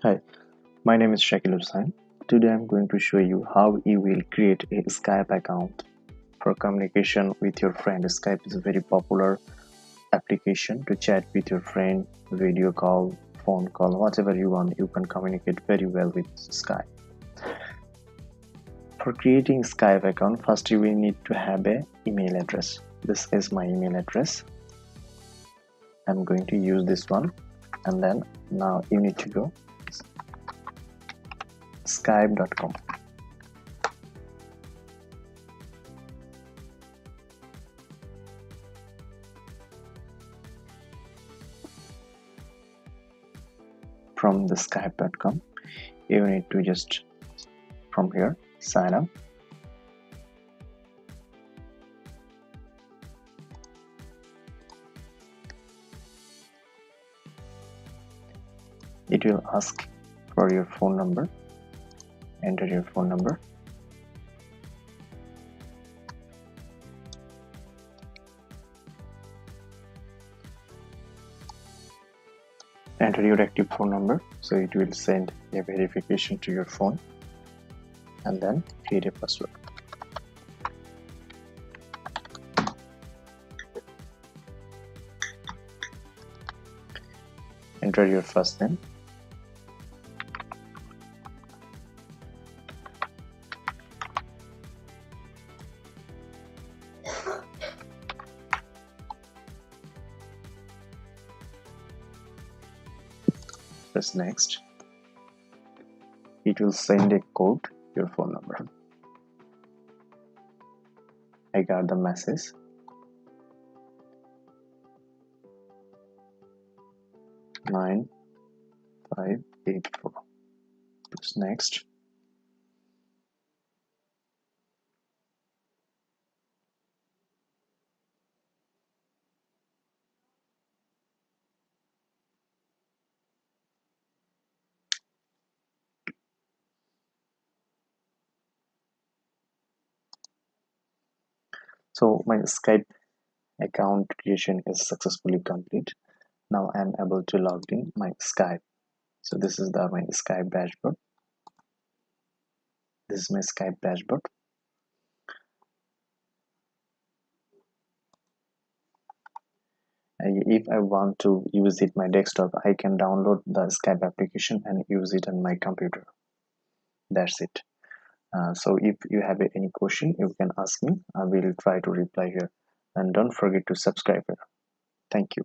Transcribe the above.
Hi, my name is Shakil Hussain. Today I'm going to show you how you will create a Skype account for communication with your friend. Skype is a very popular application to chat with your friend, video call, phone call, whatever you want. You can communicate very well with Skype. For creating Skype account, first you will need to have a email address. This is my email address. I'm going to use this one, and then now you need to go skype.com. From the skype.com, you need to just from here sign up. It will ask for your phone number. Enter your phone number. Enter your active phone number, so it will send a verification to your phone, and then create a password. Enter your first name, press next. It will send a code to your phone number. I got the message. Nine 584. Press next. So my Skype account creation is successfully complete. Now I am able to log in my Skype. So this is my Skype dashboard. This is my Skype dashboard. If I want to use it my desktop, I can download the Skype application and use it on my computer. That's it. So if you have any question, you can ask me. I will try to reply here. And don't forget to subscribe here. Thank you.